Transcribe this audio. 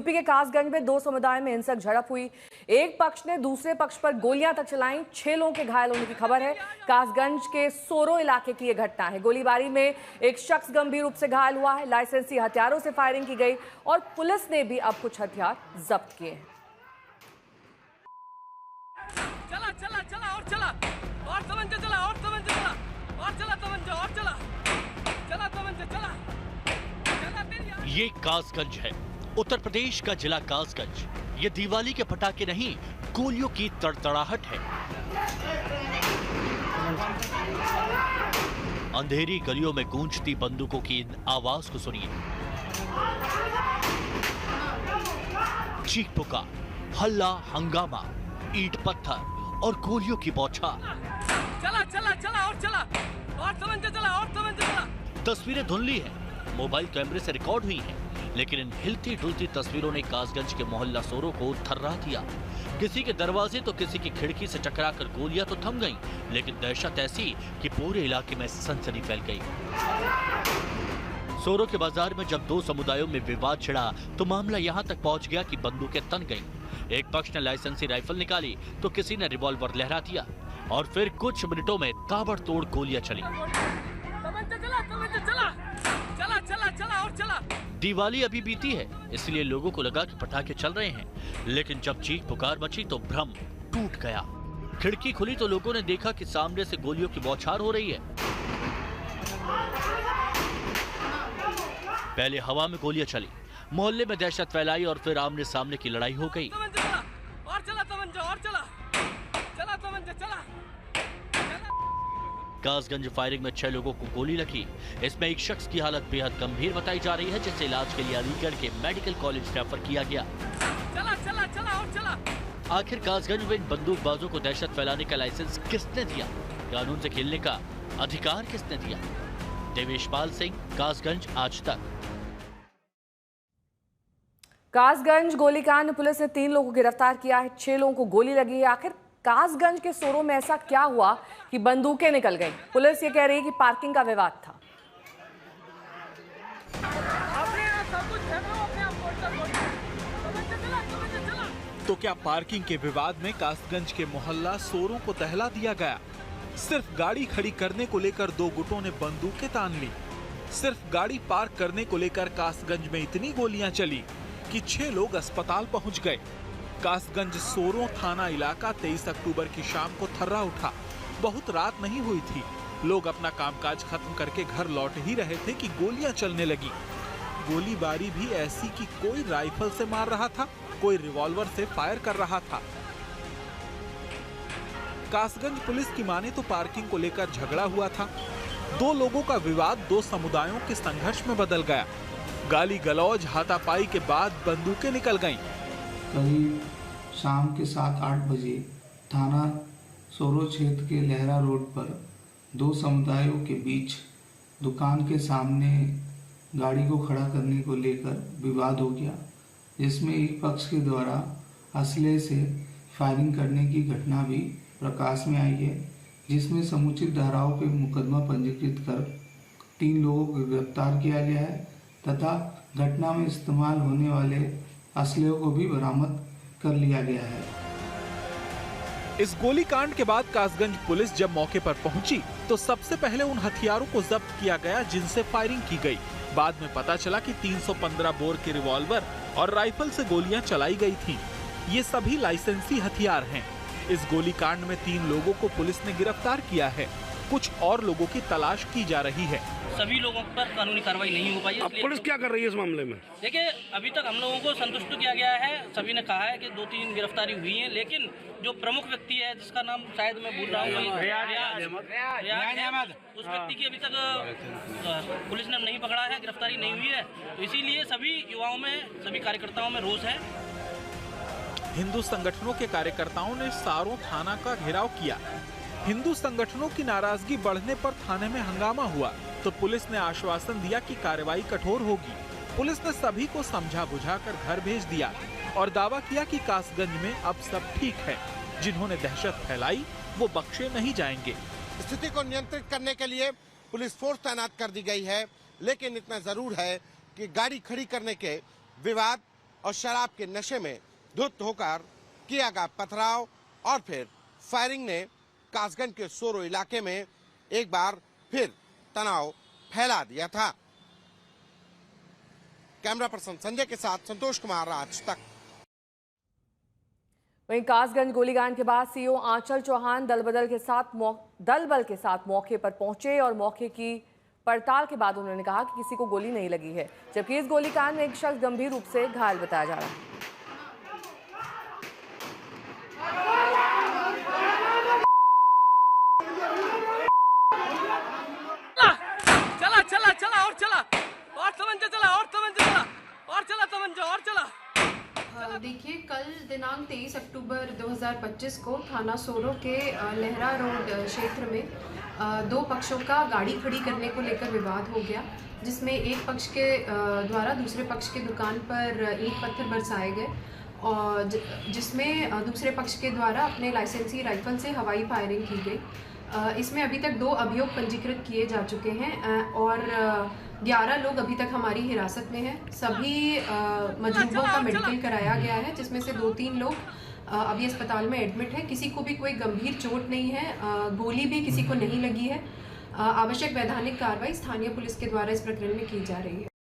UP के कासगंज में दो समुदाय में हिंसक झड़प हुई। एक पक्ष ने दूसरे पक्ष पर गोलियां तक चलाई। 6 लोगों के घायल होने की खबर है। कासगंज के सोरो इलाके की यह घटना है। गोलीबारी में एक शख्स गंभीर रूप से घायल हुआ है। लाइसेंसी हथियारों से फायरिंग की गई और पुलिस ने भी अब कुछ हथियार जब्त किए हैं। चला चला चला और चला और तमंचा चला और तमंचा चला और चला तमंचा और चला चला तमंचा चला। ये कासगंज है, उत्तर प्रदेश का जिला कासगंज। ये दिवाली के पटाखे नहीं, गोलियों की तड़तड़ाहट है। अंधेरी गलियों में गूंजती बंदूकों की इन आवाज को सुनिए। चीख पुकार, हल्ला, हंगामा, ईंट पत्थर और गोलियों की बौछार। चला चला चला और चला और तमंचा चला और तमंचा चला। तस्वीरें धुंधली हैं, मोबाइल कैमरे से रिकॉर्ड हुई हैं, लेकिन इन हिलती डुलती तस्वीरों ने कासगंज के मोहल्ला सोरो को थर्रा दिया। किसी के दरवाजे तो किसी की खिड़की से टकराकर गोलियां तो थम गईं, लेकिन दहशत ऐसी कि पूरे इलाके में सनसनी फैल गई। सोरो के बाजार में जब दो समुदायों में विवाद छिड़ा तो मामला यहां तक पहुंच गया कि बंदूकें तन गईं। एक पक्ष ने लाइसेंसी राइफल निकाली तो किसी ने रिवॉल्वर लहरा दिया और फिर कुछ मिनटों में ताबड़तोड़ गोलियां चली। चला चला चला और चला। दिवाली अभी बीती है, इसलिए लोगों को लगा कि पटाखे चल रहे हैं, लेकिन जब चीख पुकार मची तो भ्रम टूट गया। खिड़की खुली तो लोगों ने देखा कि सामने से गोलियों की बौछार हो रही है। पहले हवा में गोलियां चली, मोहल्ले में दहशत फैलाई और फिर आमने सामने की लड़ाई हो गई। और चला तमंचा और चला चला तमंचा चला। कासगंज फायरिंग में 6 लोगों को गोली लगी। इसमें एक शख्स की हालत बेहद गंभीर बताई जा रही है, जिसे इलाज के लिए अलीगढ़ के मेडिकल कॉलेज रेफर किया गया। चला चला चला और चला। आखिर कासगंज में इन बंदूकबाजों को दहशत फैलाने का लाइसेंस किसने दिया? कानून से खेलने का अधिकार किसने दिया? देवेशपाल सिंह, कासगंज, आज तक। कासगंज गोलीकांड में पुलिस ने 3 लोगों को गिरफ्तार किया है। 6 लोगों को गोली लगी है। आखिर कासगंज के सोरो में ऐसा क्या हुआ कि बंदूकें निकल गईं? पुलिस ये कह रही है कि पार्किंग का विवाद था। तो क्या पार्किंग के विवाद में कासगंज के मोहल्ला सोरों को दहला दिया गया? सिर्फ गाड़ी खड़ी करने को लेकर 2 गुटों ने बंदूकें तान ली। सिर्फ गाड़ी पार्क करने को लेकर कासगंज में इतनी गोलियां चली कि 6 लोग अस्पताल पहुंच गए। कासगंज सोरो थाना इलाका 23 अक्टूबर की शाम को थर्रा उठा। बहुत रात नहीं हुई थी, लोग अपना कामकाज खत्म करके घर लौट ही रहे थे कि गोलियां चलने लगी। गोलीबारी भी ऐसी कि कोई राइफल से मार रहा था, कोई रिवॉल्वर से फायर कर रहा था। कासगंज पुलिस की माने तो पार्किंग को लेकर झगड़ा हुआ था। 2 लोगों का विवाद 2 समुदायों के संघर्ष में बदल गया। गाली गलौज, हाथापाई के बाद बंदूकें निकल गईं। करीब शाम के 7-8 बजे थाना सोरो क्षेत्र के लहरा रोड पर 2 समुदायों के बीच दुकान के सामने गाड़ी को खड़ा करने को लेकर विवाद हो गया, जिसमें एक पक्ष के द्वारा असले से फायरिंग करने की घटना भी प्रकाश में आई है, जिसमें समुचित धाराओं पे मुकदमा पंजीकृत कर 3 लोगों को गिरफ्तार किया गया है तथा घटना में इस्तेमाल होने वाले असलहों को भी बरामद कर लिया गया है। इस गोलीकांड के बाद कासगंज पुलिस जब मौके पर पहुंची तो सबसे पहले उन हथियारों को जब्त किया गया जिनसे फायरिंग की गई। बाद में पता चला कि 315 बोर के रिवॉल्वर और राइफल से गोलियां चलाई गई थीं। ये सभी लाइसेंसी हथियार हैं। इस गोलीकांड में 3 लोगों को पुलिस ने गिरफ्तार किया है। कुछ और लोगों की तलाश की जा रही है। सभी लोगों पर कानूनी कार्रवाई नहीं हो पाई। अब पुलिस क्या कर रही है इस मामले में? देखिए, अभी तक हम लोगों को संतुष्ट किया गया है। सभी ने कहा है कि 2-3 गिरफ्तारी हुई है, लेकिन जो प्रमुख व्यक्ति है जिसका नाम शायद मैं भूल रहा हूँ, रियाज अहमद, उस व्यक्ति की अभी तक पुलिस ने नहीं पकड़ा है, गिरफ्तारी नहीं हुई है। तो इसीलिए सभी युवाओं में, सभी कार्यकर्ताओं में रोष है। हिंदू संगठनों के कार्यकर्ताओं ने सारों थाना का घेराव किया। हिंदू संगठनों की नाराजगी बढ़ने पर थाने में हंगामा हुआ तो पुलिस ने आश्वासन दिया कि कार्रवाई कठोर होगी। पुलिस ने सभी को समझा बुझाकर घर भेज दिया और दावा किया कि कासगंज में अब सब ठीक है। जिन्होंने दहशत फैलाई वो बख्शे नहीं जाएंगे। स्थिति को नियंत्रित करने के लिए पुलिस फोर्स तैनात कर दी गई है, लेकिन इतना जरूर है कि गाड़ी खड़ी करने के विवाद और शराब के नशे में धुत होकर किया गया पथराव और फिर फायरिंग ने कासगंज के सोरो इलाके में एक बार फिर तनाव फैला दिया था। कैमरा पर्सन संजय के साथ संतोष कुमार, आज तक। वहीं कासगंज गोलीकांड के बाद सीओ आंचल चौहान दल बल के साथ मौके पर पहुंचे और मौके की पड़ताल के बाद उन्होंने कहा कि किसी को गोली नहीं लगी है, जबकि इस गोलीकांड में एक शख्स गंभीर रूप से घायल बताया जा रहा है। चला चला चला और चला और तमंचा चला और तमंचा चला और चला तमंचा और चला। देखिए, कल दिनांक 23 अक्टूबर 2025 को थाना सोरो के लहरा रोड क्षेत्र में दो पक्षों का गाड़ी खड़ी करने को लेकर विवाद हो गया, जिसमें एक पक्ष के द्वारा दूसरे पक्ष के दुकान पर ईंट पत्थर बरसाए गए और जिसमें दूसरे पक्ष के द्वारा अपने लाइसेंसी राइफल से हवाई फायरिंग की गई। इसमें अभी तक 2 अभियोग पंजीकृत किए जा चुके हैं और 11 लोग अभी तक हमारी हिरासत में हैं। सभी मजरूबों का मेडिकल कराया गया है, जिसमें से 2-3 लोग अभी अस्पताल में एडमिट हैं। किसी को भी कोई गंभीर चोट नहीं है, गोली भी किसी को नहीं लगी है। आवश्यक वैधानिक कार्रवाई स्थानीय पुलिस के द्वारा इस प्रकरण में की जा रही है।